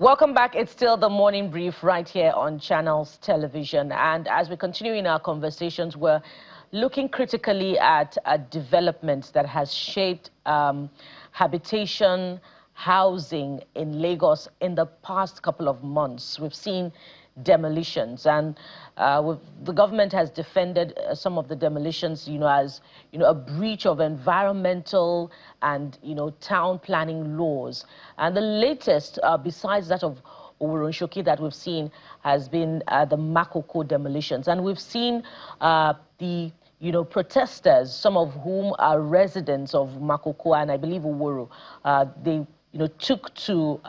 Welcome back. It's still the morning brief right here on Channels Television. And as we continue in our conversations, we're looking critically at a development that has shaped habitation, housing in Lagos in the past couple of months. We've seen demolitions, and the government has defended some of the demolitions, as a breach of environmental and town planning laws. And the latest, besides that of Shoki that we've seen, has been the Makoko demolitions, and we've seen the protesters, some of whom are residents of Makoko and I believe Oworo. They took to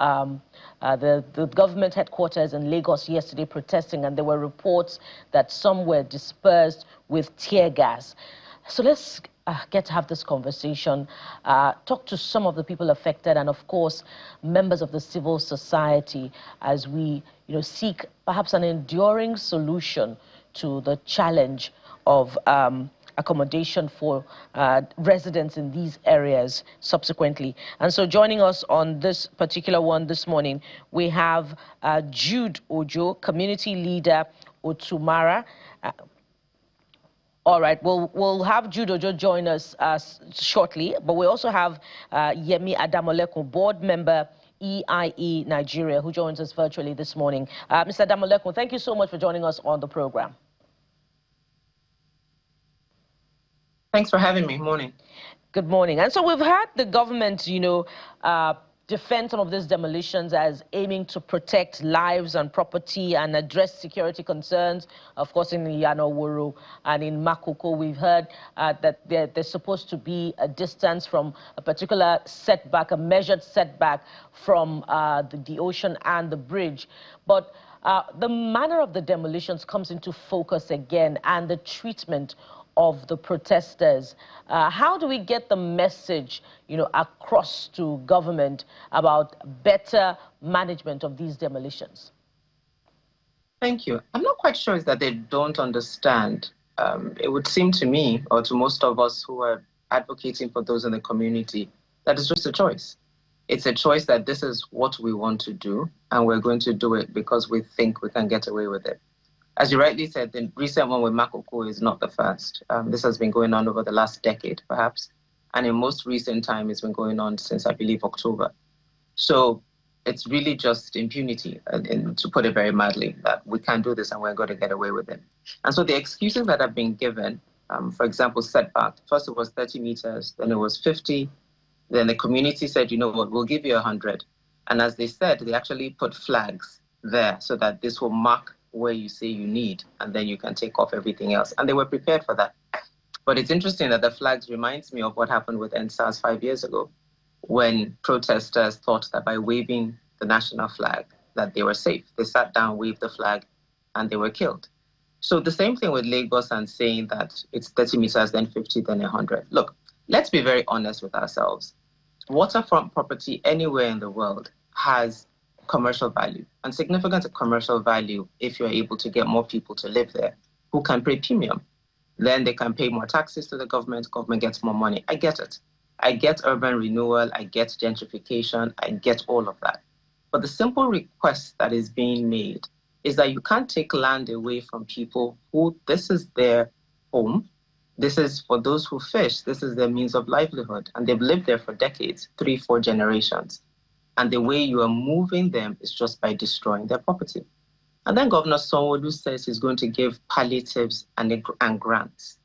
the government headquarters in Lagos yesterday protesting, and there were reports that some were dispersed with tear gas. So let's get to have this conversation, talk to some of the people affected, and of course members of the civil society, as we seek perhaps an enduring solution to the challenge of accommodation for residents in these areas subsequently. And so joining us on this particular one this morning, we have Jude Ojo, community leader, Otumara. All right, we'll have Jude Ojo join us shortly, but we also have Yemi Adamolekun, board member, EIE Nigeria, who joins us virtually this morning. Mr. Adamolekun, thank you so much for joining us on the program. Thanks for having me. Morning. Good morning. And so we've had the government, defend some of these demolitions as aiming to protect lives and property and address security concerns. Of course, in Oworo and in Makoko, we've heard that there's supposed to be a distance from a particular setback, a measured setback from the ocean and the bridge. But the manner of the demolitions comes into focus again, and the treatment of the protesters. How do we get the message, across to government about better management of these demolitions? Thank you. I'm not quite sure is that they don't understand. It would seem to me, or to most of us who are advocating for those in the community, that it's just a choice. It's a choice that this is what we want to do, and we're going to do it because we think we can get away with it. As you rightly said, the recent one with Makoko is not the first. This has been going on over the last decade, perhaps. And in most recent time, it's been going on since, I believe, October. So it's really just impunity, and to put it very mildly, that we can't do this and we're going to get away with it. And so the excuses that have been given, for example, setback, first it was 30 meters, then it was 50. Then the community said, you know what, we'll give you 100. And as they said, they actually put flags there so that this will mark where you say you need, and then you can take off everything else. And they were prepared for that. But it's interesting that the flags reminds me of what happened with NSAS 5 years ago, when protesters thought that by waving the national flag, that they were safe. They sat down, waved the flag, and they were killed. So the same thing with Lagos and saying that it's 30 meters, then 50, then 100. Look, let's be very honest with ourselves. Waterfront property anywhere in the world has commercial value, and significant commercial value if you're able to get more people to live there who can pay premium. Then they can pay more taxes to the government gets more money. I get it. I get urban renewal, I get gentrification, I get all of that. But the simple request that is being made is that you can't take land away from people who this is their home. This is for those who fish, this is their means of livelihood, and they've lived there for decades, 3-4 generations. And the way you are moving them is just by destroying their property. And then Governor Sanwo-Olu says he's going to give palliatives and grants.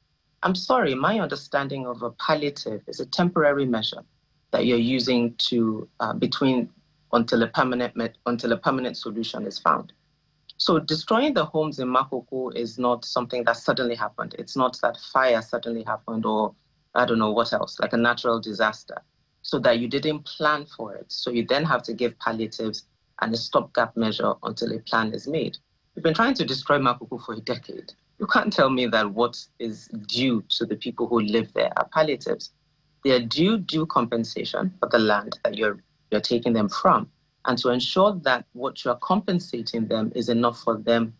I'm sorry, my understanding of a palliative is a temporary measure that you're using to until a permanent solution is found. So destroying the homes in Makoko is not something that suddenly happened. It's not that fire suddenly happened, or I don't know what else, like a natural disaster, so that you didn't plan for it. So you then have to give palliatives and a stopgap measure until a plan is made. We've been trying to destroy Makoko for a decade. You can't tell me that what is due to the people who live there are palliatives. They are due compensation for the land that you're taking them from, and to ensure that what you're compensating them is enough for them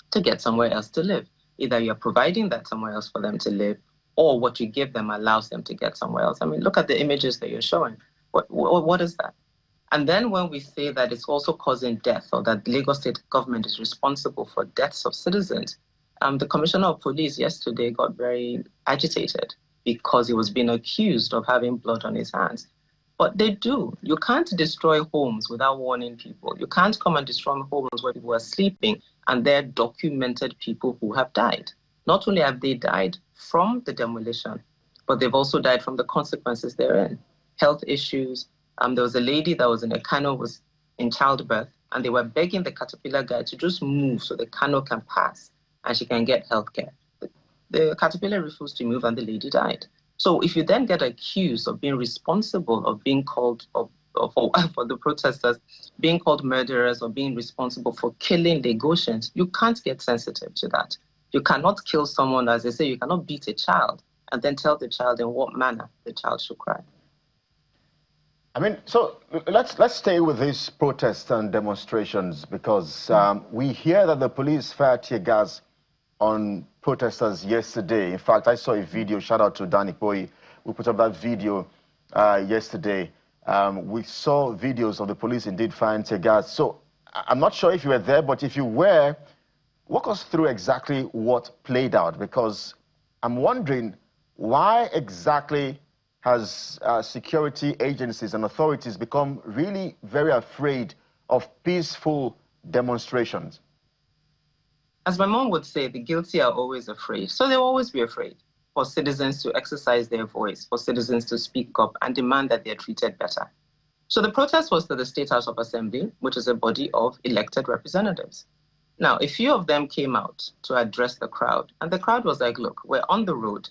to get somewhere else to live. Either you're providing that somewhere else for them to live, or what you give them allows them to get somewhere else. I mean, look at the images that you're showing. What is that? And then when we say that it's also causing death, or that Lagos state government is responsible for deaths of citizens, the commissioner of police yesterday got very agitated because he was being accused of having blood on his hands. But they do. You can't destroy homes without warning people. You can't come and destroy homes where people are sleeping and there are documented people who have died. Not only have they died from the demolition, but they've also died from the consequences therein. Health issues. There was a lady that was in a canal, was in childbirth, and they were begging the Caterpillar guy to just move so the canal can pass and she can get health care. The Caterpillar refused to move and the lady died. So if you then get accused of being responsible, of being called, for the protesters, being called murderers or being responsible for killing Lagosians, you can't get sensitive to that. You cannot kill someone, as they say, you cannot beat a child and then tell the child in what manner the child should cry. I mean, so let's stay with these protests and demonstrations, because we hear that the police fired tear gas on protesters yesterday. In fact, I saw a video, shout out to Danny Boy, we put up that video yesterday. We saw videos of the police indeed firing tear gas. So I'm not sure if you were there, but if you were, walk us through exactly what played out, because I'm wondering why exactly has security agencies and authorities become really very afraid of peaceful demonstrations? As my mom would say, the guilty are always afraid. So they'll always be afraid for citizens to exercise their voice, for citizens to speak up and demand that they're treated better. So the protest was to the State House of Assembly, which is a body of elected representatives. Now, a few of them came out to address the crowd, and the crowd was like, look, we're on the road.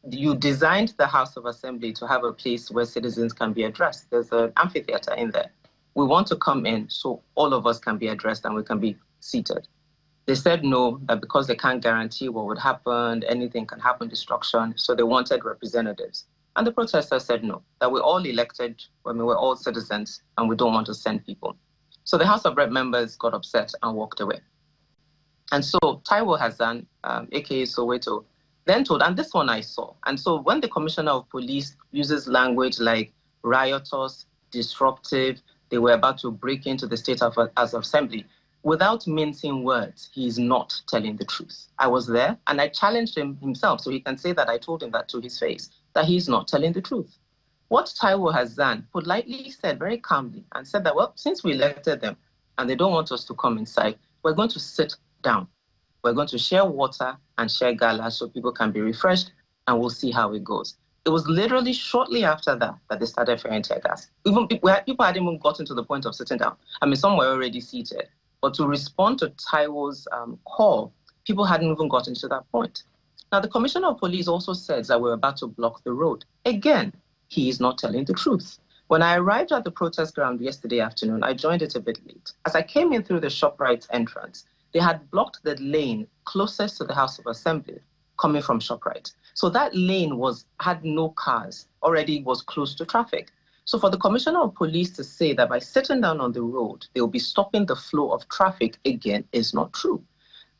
You designed the House of Assembly to have a place where citizens can be addressed. There's an amphitheater in there. We want to come in so all of us can be addressed and we can be seated. They said no, that because they can't guarantee what would happen, anything can happen, destruction, so they wanted representatives. And the protesters said no, that we're all elected, we're all citizens, and we don't want to send people. So the House of Rep members got upset and walked away. And so Taiwo Hassan, aka Soweto, then told, and this one I saw, and so when the Commissioner of Police uses language like riotous, disruptive, they were about to break into the State House of Assembly, without mincing words, he is not telling the truth. I was there and I challenged him himself, so he can say that I told him that to his face, that he's not telling the truth. What Taiwo Hassan politely said very calmly and said that, well, since we elected them and they don't want us to come inside, we're going to sit down. We're going to share water and share gala so people can be refreshed, and we'll see how it goes. It was literally shortly after that that they started firing tear gas. Even people hadn't even gotten to the point of sitting down. I mean, some were already seated. But to respond to Taiwo's call, people hadn't even gotten to that point. Now, the Commissioner of Police also says that we're about to block the road. Again, he is not telling the truth. When I arrived at the protest ground yesterday afternoon, I joined it a bit late. As I came in through the ShopRite entrance, they had blocked the lane closest to the House of Assembly coming from ShopRite. So that lane had no cars, already was close to traffic. So for the Commissioner of Police to say that by sitting down on the road, they'll be stopping the flow of traffic again is not true.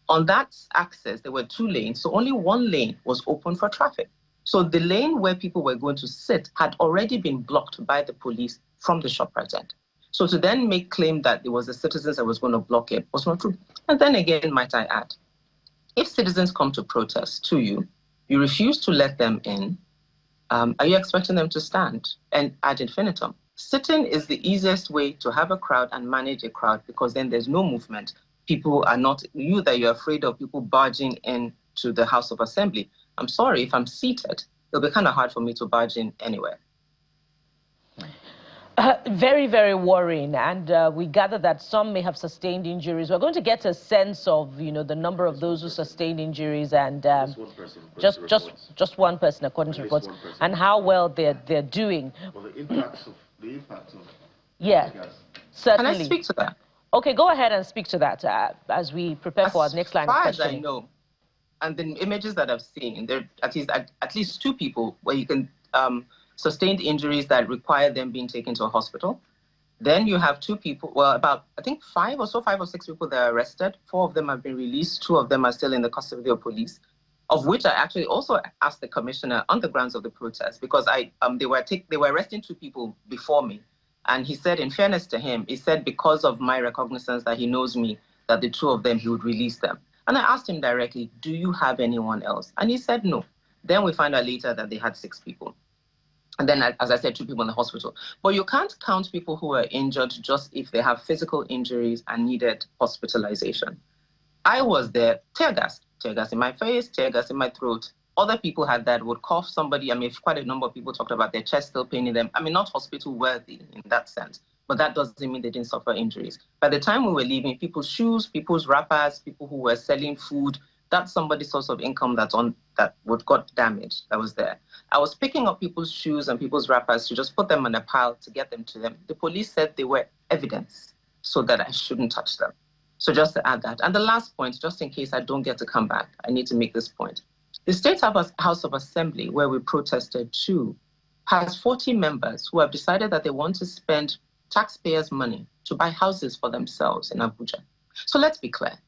On that access, there were two lanes, so only one lane was open for traffic. So the lane where people were going to sit had already been blocked by the police from the ShopRite end. So to then make claim that it was the citizens that was going to block it was not true. And then again, might I add, if citizens come to protest to you, you refuse to let them in, are you expecting them to stand and ad infinitum? Sitting is the easiest way to have a crowd and manage a crowd, because then there's no movement. People are not, that you're afraid of people barging in to the House of Assembly. I'm sorry, if I'm seated, it'll be kind of hard for me to barge in anywhere. Very, very worrying, and we gather that some may have sustained injuries. We're going to get a sense of, the number of those who sustained injuries, and just one person, according to reports, and how well they're doing. Well, the impact of yeah, certainly. Can I speak to that? Okay, go ahead and speak to that as we prepare for our next line of questioning. As far as I know, and the images that I've seen, there are at least two people where you can sustained injuries that require them being taken to a hospital. Then you have two people, well, about, I think 5 or 6 people that are arrested. 4 of them have been released. 2 of them are still in the custody of police, of which I actually also asked the commissioner on the grounds of the protest, because they were arresting 2 people before me. And he said, in fairness to him, he said because of my recognizance that he knows me, that the two of them, he would release them. And I asked him directly, do you have anyone else? And he said no. Then we find out later that they had 6 people. And then, as I said, 2 people in the hospital. But you can't count people who are injured just if they have physical injuries and needed hospitalization. I was there, tear gas in my face, tear gas in my throat. Other people had that, would cough somebody. I mean, quite a number of people talked about their chest still paining them. I mean, not hospital worthy in that sense, but that doesn't mean they didn't suffer injuries. By the time we were leaving, people's shoes, people's wrappers, people who were selling food, that's somebody's source of income that got damaged, that was there. I was picking up people's shoes and people's wrappers to just put them in a pile to get them to them. The police said they were evidence, so that I shouldn't touch them. So just to add that. And the last point, just in case I don't get to come back, I need to make this point. The State House of Assembly, where we protested too, has 40 members who have decided that they want to spend taxpayers' money to buy houses for themselves in Abuja. So let's be clear.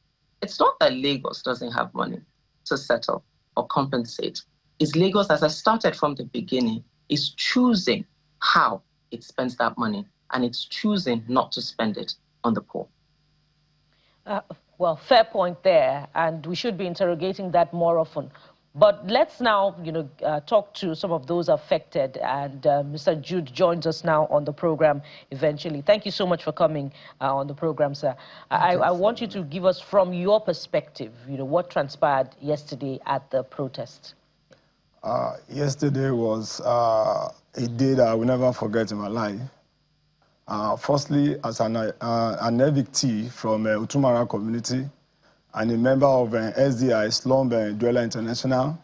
It's not that Lagos doesn't have money to settle or compensate. It's Lagos, as I started from the beginning, is choosing how it spends that money, and it's choosing not to spend it on the poor. Well, fair point there, and we should be interrogating that more often. But let's now, talk to some of those affected, and Mr. Jude joins us now on the program eventually. Thank you so much for coming on the program, sir. I want you to give us, from your perspective, what transpired yesterday at the protest. Yesterday was a day that I will never forget in my life. Firstly, as an evictee from Utumara community, and a member of SDI, Slum Dweller International,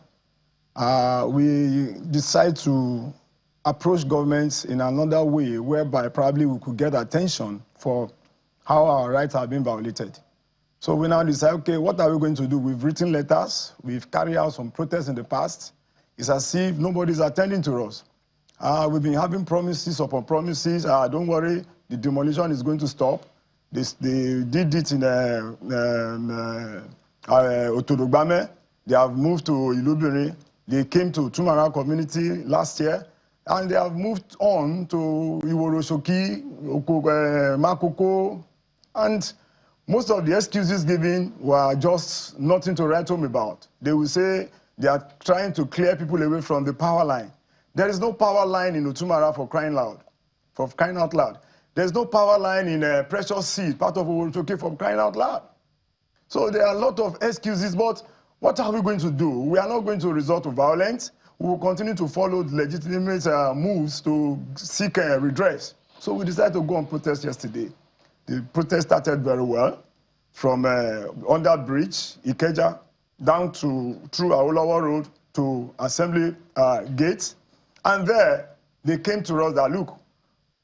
we decided to approach governments in another way whereby probably we could get attention for how our rights have been violated. So we now decide, okay, what are we going to do? We've written letters, we've carried out some protests in the past. It's as if nobody's attending to us. We've been having promises upon promises. Don't worry, the demolition is going to stop. They did it in Otodogbame. They have moved to Ilubiri. They came to Tumara community last year, and they have moved on to Iworoshoki, Makoko, and most of the excuses given were just nothing to write home about. They will say they are trying to clear people away from the power line. There is no power line in Utumara for crying out loud. There's no power line in Precious Seed, part of Iworoshoki, for crying out loud. So there are a lot of excuses, but what are we going to do? We are not going to resort to violence. We will continue to follow legitimate moves to seek redress. So we decided to go on protest yesterday. The protest started very well, from under bridge, Ikeja, down through Awolowo Road to Assembly Gate. And there, they came to us that, look,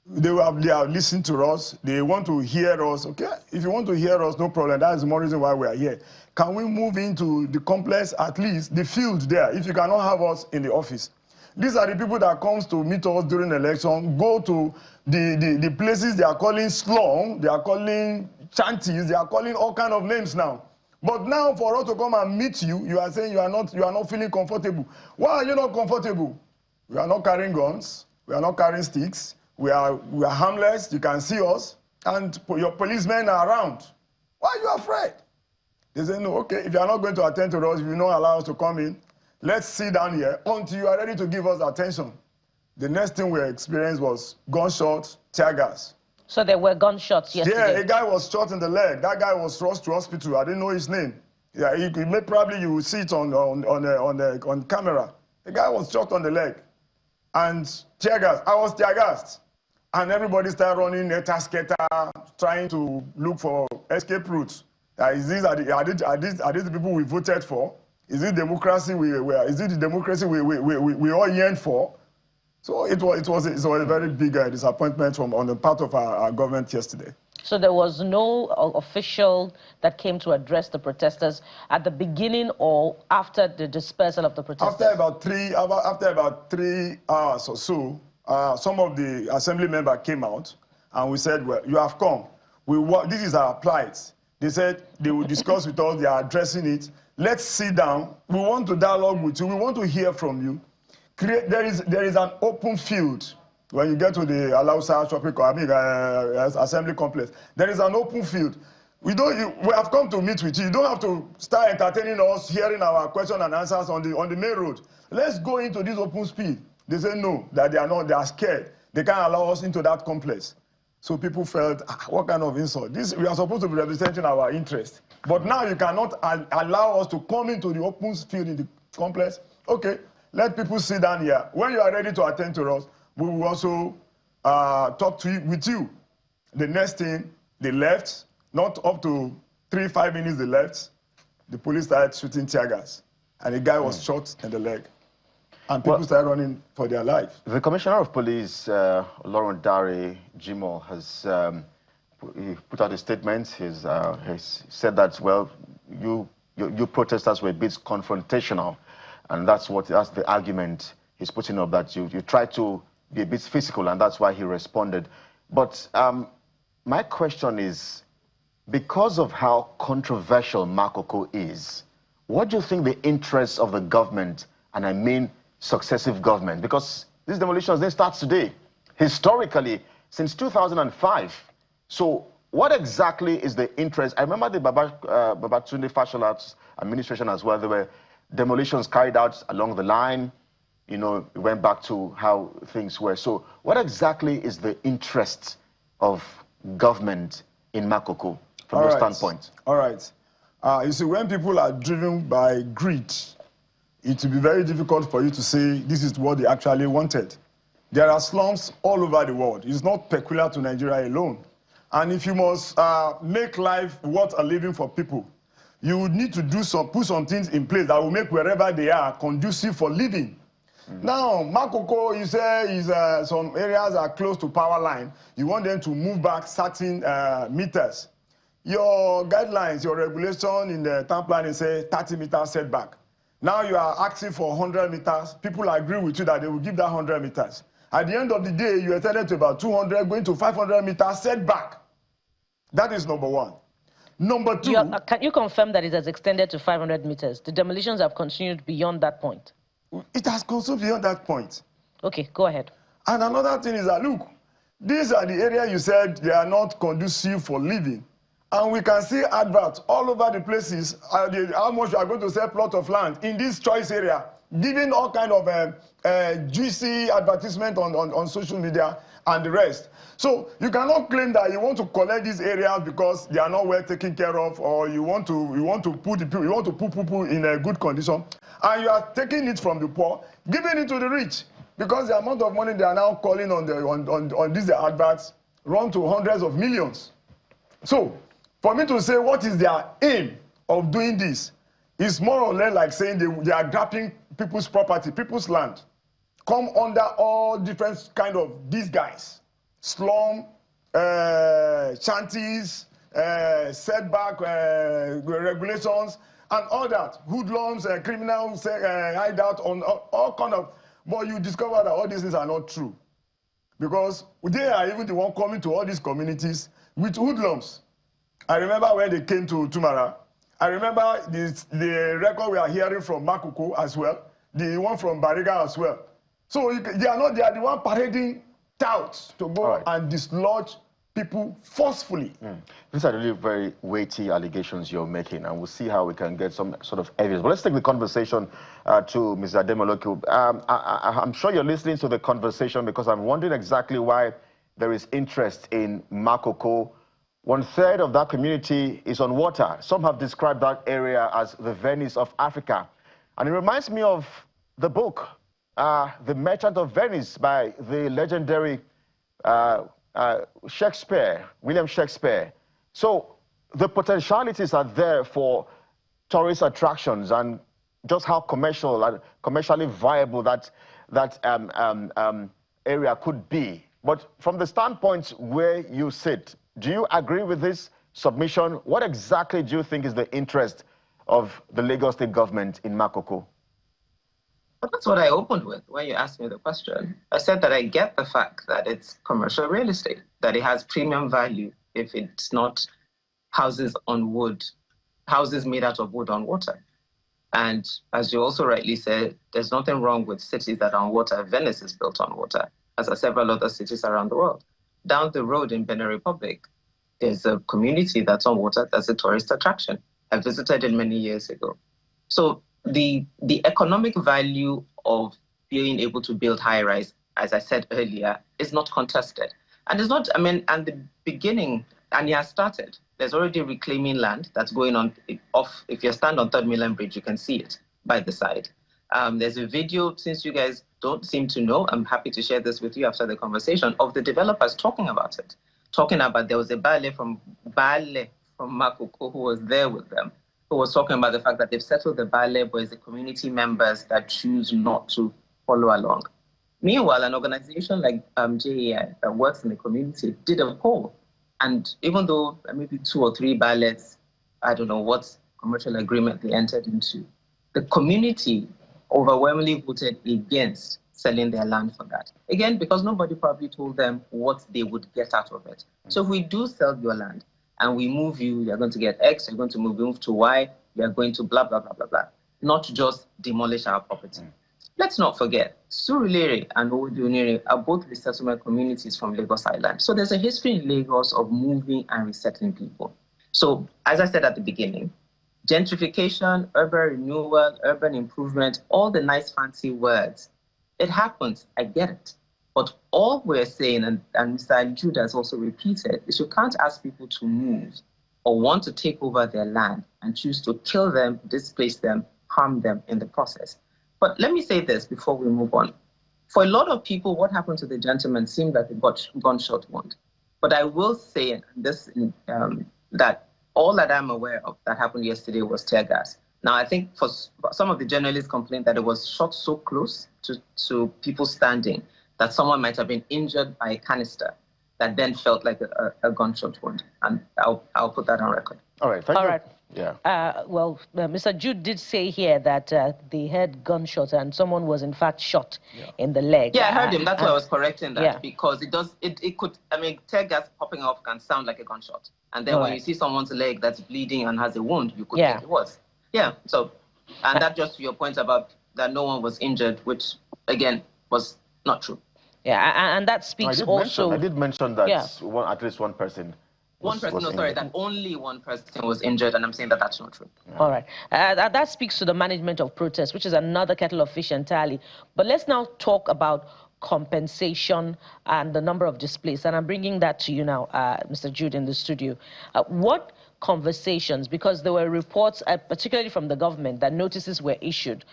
they have listened to us. They want to hear us. Okay, if you want to hear us, no problem. That is the more reason why we are here. Can we move into the complex, at least the field there, if you cannot have us in the office? These are the people that comes to meet us during the election, go to the places they are calling slum, they are calling shanties, they are calling all kind of names now. But now for us to come and meet you, you are saying you are not feeling comfortable. Why are you not comfortable? We are not carrying guns. We are not carrying sticks. We are harmless. You can see us, and your policemen are around. Why are you afraid? They say, no, okay, if you are not going to attend to us, if you don't allow us to come in, let's sit down here until you are ready to give us attention. The next thing we experienced was gunshots, tear gas. So there were gunshots yesterday? Yeah, a guy was shot in the leg. That guy was rushed to hospital. I didn't know his name. Yeah, probably you will see it on camera. The guy was shot on the leg. And tear gas. I was tear gassed. And everybody started running skater, trying to look for escape routes. Are these the people we voted for? Is it democracy is it the democracy we all yearn for? So it was a very big disappointment on the part of our government yesterday. So there was no official that came to address the protesters at the beginning or after the dispersal of the protesters? After about 3 hours or so, some of the assembly members came out, and we said, well, you have come. This is our plight. They said they will discuss with us. They are addressing it. Let's sit down. We want to dialogue with you. We want to hear from you. There is an open field. when you get to the Alausa shopping, assembly complex, there is an open field. We have come to meet with you. You don't have to start entertaining us, hearing our question and answers on the main road. Let's go into this open field. They say no, that they are not, they are scared. They can't allow us into that complex. So people felt, what kind of insult? We are supposed to be representing our interest. But now you cannot allow us to come into the open field in the complex. Okay, let people sit down here. When you are ready to attend to us, we will also talk with you. The next thing, they left, not up to 3-5 minutes they left. The police started shooting tear gas. And the guy was shot in the leg. And people started running for their life. The Commissioner of Police, Lauren Dare Jimo, has he put out a statement. He's said that, well, you protesters were a bit confrontational. And that's the argument he's putting up, that you tried to be a bit physical, and that's why he responded. But my question is, because of how controversial Makoko is, what do you think the interests of the government, and I mean successive government, because these demolitions, they start today, historically, since 2005. So what exactly is the interest? I remember the Babatunde Fasholat's administration as well. There were demolitions carried out along the line. You know, it went back to how things were. So what exactly is the interest of government in Makoko from your standpoint? All right. You see, when people are driven by greed, it will be very difficult for you to say this is what they actually wanted. There are slums all over the world. It's not peculiar to Nigeria alone. And if you must make life worth a living for people, you would need to put some things in place that will make wherever they are conducive for living. Now, Makoko, you say some areas are close to power line. You want them to move back certain meters. Your guidelines, your regulation in the town planning say 30 meters setback. Now you are asking for 100 meters. People agree with you that they will give that 100 meters. At the end of the day, you extended to about 200, going to 500 meters setback. That is number one. Number two... Can you confirm that it has extended to 500 meters? The demolitions have continued beyond that point. It has continued beyond that point. Okay, go ahead. And another thing is that, look, these are the areas you said they are not conducive for living. And we can see adverts all over the places, how much you are going to sell plot of land in this choice area, giving all kind of juicy advertisement on social media and the rest. So you cannot claim that you want to collect these areas because they are not well taken care of, or you want to put people in a good condition, and you are taking it from the poor, giving it to the rich, because the amount of money they are now calling on these adverts run to hundreds of millions. So for me to say what is their aim of doing this is more or less like saying they are grabbing people's property, people's land, come under all different kind of these guys, slum, shanties, setback regulations, and all that, hoodlums, criminals, hideout, on all kind of. But you discover that all these things are not true, because they are even the one coming to all these communities with hoodlums. I remember when they came to Tumara. I remember the record we are hearing from Makoko as well, the one from Bariga as well. So they are the one parading touts to go and dislodge people forcefully. These are really very weighty allegations you're making, and we'll see how we can get some sort of evidence. But let's take the conversation to Mr. Demoloku. I'm sure you're listening to the conversation, because I'm wondering exactly why there is interest in Makoko. 1/3 of that community is on water. Some have described that area as the Venice of Africa. And it reminds me of the book, The Merchant of Venice, by the legendary Shakespeare, William Shakespeare. So the potentialities are there for tourist attractions, and just how commercially viable that area could be. But from the standpoint where you sit, do you agree with this submission? What exactly do you think is the interest of the Lagos State government in Makoko? But that's what I opened with when you asked me the question. I said that I get the fact that it's commercial real estate, that it has premium value if it's not houses on wood, houses made out of wood on water. And as you also rightly said, there's nothing wrong with cities that are on water. Venice is built on water. as are several other cities around the world. Down the road in Benin Republic, there's a community that's on water that's a tourist attraction. I visited it many years ago. So the economic value of being able to build high-rise, as I said earlier, is not contested. And it's not, I mean, and the beginning, and it has started. There's already reclaiming land that's going on off. If you stand on 3rd Mainland Bridge, you can see it by the side. There's a video, since you guys don't seem to know, I'm happy to share this with you after the conversation, of the developers talking about it. Talking about, there was a Bale from Makoko who was there with them, who was talking about the fact that they've settled the Bale, but it's the community members that choose not to follow along. Meanwhile, an organization like JEI that works in the community did a poll. And even though maybe 2 or 3 ballots, I don't know what commercial agreement they entered into, the community overwhelmingly voted against selling their land for that. Again, because nobody probably told them what they would get out of it. So if we do sell your land and we move you, you're going to get X, you're going to move to Y, you're going to blah, blah, blah, blah, blah. Not just demolish our property. Let's not forget, Surulere and Oudunere are both resettlement communities from Lagos Island. So there's a history in Lagos of moving and resettling people. So as I said at the beginning, gentrification, urban renewal, urban improvement, all the nice fancy words, it happens, I get it. But all we're saying, and Mr. Jude has also repeated, is you can't ask people to move or want to take over their land and choose to kill them, displace them, harm them in the process. But let me say this before we move on. For a lot of people, what happened to the gentleman seemed like a gunshot wound. But I will say this, that all that I'm aware of that happened yesterday was tear gas. Now, I think for some of the journalists complained that it was shot so close to people standing that someone might have been injured by a canister that then felt like a gunshot wound. And I'll put that on record. All right, thank you. All right. Yeah. Mr. Jude did say here that they heard gunshots and someone was in fact shot in the leg. Yeah, I heard him. That's why I was correcting that, because it could, I mean, tear gas popping off can sound like a gunshot. And then when you see someone's leg that's bleeding and has a wound, you could think it was. Yeah, so, and that just to your point about that no one was injured, which again was not true. Yeah, and that speaks I did mention that at least one person. That only one person was injured, and I'm saying that that's not true. Yeah. All right. That speaks to the management of protests, which is another kettle of fish entirely. But let's now talk about compensation and the number of displaced. And I'm bringing that to you now, Mr. Jude, in the studio. What conversations, because there were reports, particularly from the government, that notices were issued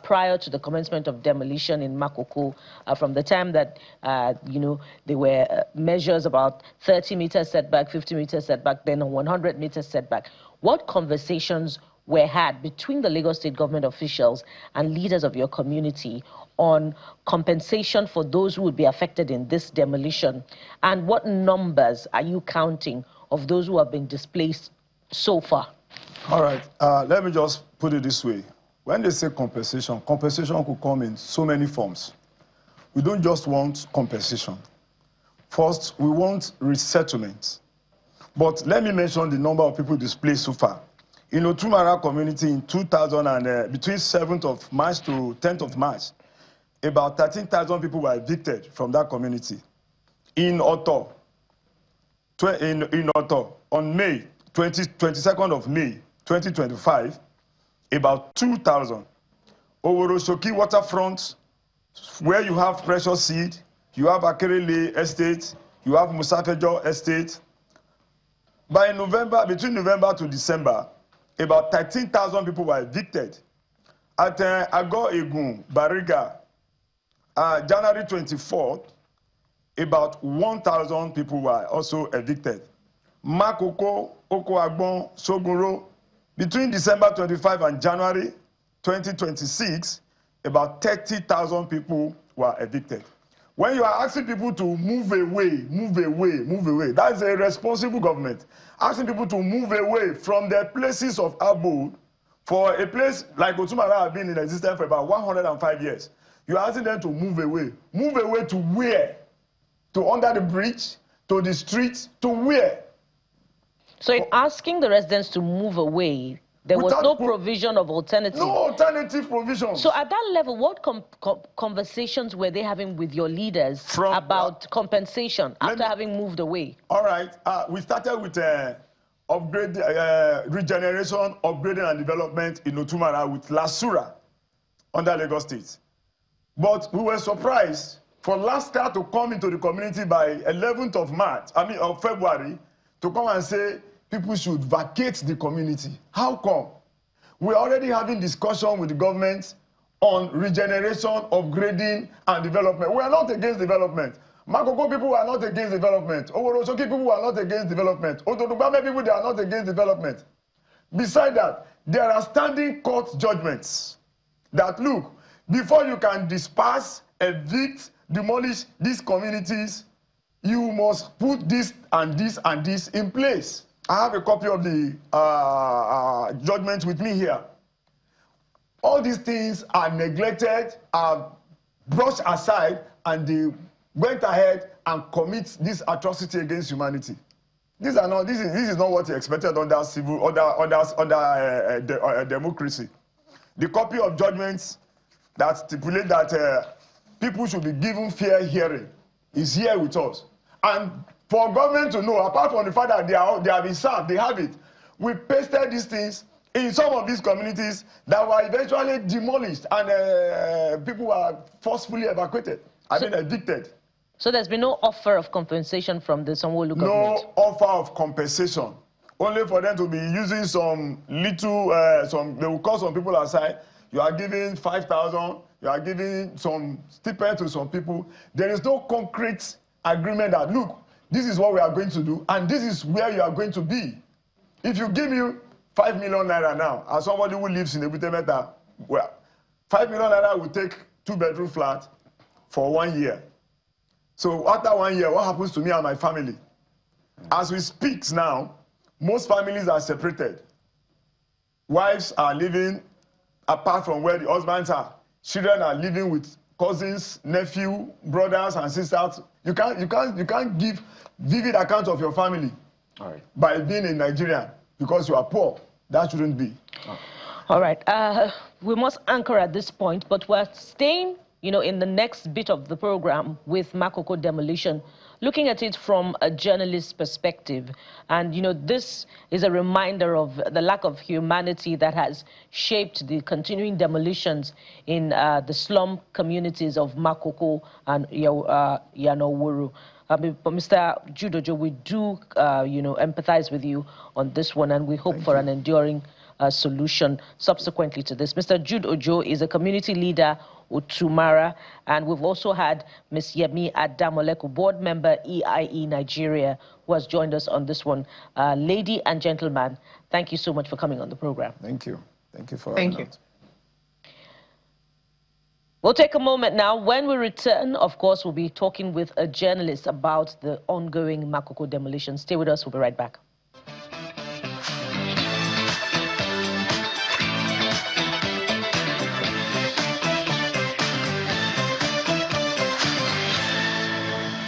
prior to the commencement of demolition in Makoko, from the time that, there were measures about 30 meters setback, 50 meters setback, then 100 meters setback. What conversations were had between the Lagos State government officials and leaders of your community on compensation for those who would be affected in this demolition? And what numbers are you counting of those who have been displaced so far? All right, let me just put it this way. When they say compensation, compensation could come in so many forms. We don't just want compensation. First, we want resettlement. But let me mention the number of people displaced so far. In Otumara community in 2000 and between 7th of March to 10th of March, about 13,000 people were evicted from that community. In Oto, on May 22nd of May 2025, about 2,000. Oworoshoki waterfront, where you have Precious Seed, you have Akerele Estate, you have Musafejo Estate. By November, between November to December, about 13,000 people were evicted. At Ago Egun, Bariga, January 24th, about 1,000 people were also evicted. Makoko, Okoagbon, Sogoro, between December 25 and January 2026, about 30,000 people were evicted. When you are asking people to move away, that's a responsible government. Asking people to move away from their places of abode for a place like Otumara have been in existence for about 105 years. You are asking them to move away. Move away to where? To under the bridge, to the street, to where? So in asking the residents to move away, There was no provision of alternative. No alternative provisions. So at that level, what conversations were they having with your leaders about compensation after having moved away? All right. We started with regeneration, upgrading and development in Otumara with Lasura under Lagos State. But we were surprised for Lascar to come into the community by 11th of February to come and say people should vacate the community. How come? We're already having discussion with the government on regeneration, upgrading, and development. We are not against development. Makoko people are not against development. Oworoshoki people are not against development. Otodubame people, they are not against development. Besides that, there are standing court judgments that, look, before you can disperse, evict, demolish these communities, you must put this and this and this in place. I have a copy of the judgment with me here. All these things are neglected, are brushed aside, and they went ahead and commit this atrocity against humanity. This is not what you expected under democracy. The copy of judgments that stipulate that people should be given fair hearing is here with us. And for government to know, apart from the fact that they have been served, they have it. We pasted these things in some of these communities that were eventually demolished, and people were forcefully evacuated, evicted. So there's been no offer of compensation from the Sanwo-Olu government? No offer of compensation. Only for them to be using some little, they will call some people aside. You are giving 5,000, you are giving some stipend to some people. There is no concrete agreement that, look, this is what we are going to do, and this is where you are going to be. If you give you 5 million naira now, as somebody who lives in Ebutemeta, well, 5 million naira will take 2-bedroom flat for 1 year. So after 1 year, what happens to me and my family? As we speak now, most families are separated. Wives are living apart from where the husbands are. Children are living with cousins, nephew, brothers, and sisters. You can't give vivid account of your family by being a Nigerian because you are poor. That shouldn't be. All right. We must anchor at this point, but we're staying, in the next bit of the program with Makoko demolition, looking at it from a journalist's perspective. And, this is a reminder of the lack of humanity that has shaped the continuing demolitions in the slum communities of Makoko and Yanowuru. Mr. Jude Ojo, we do, empathize with you on this one, and we hope for an enduring solution subsequently to this. Mr. Jude Ojo is a community leader with Otumara, and we've also had Ms. Yemi Adamoleku, board member, EIE Nigeria, who has joined us on this one. Lady and gentlemen, thank you so much for coming on the program. Thank you. Thank you for Thank you. We'll take a moment now. When we return, of course, we'll be talking with a journalist about the ongoing Makoko demolition. Stay with us. We'll be right back.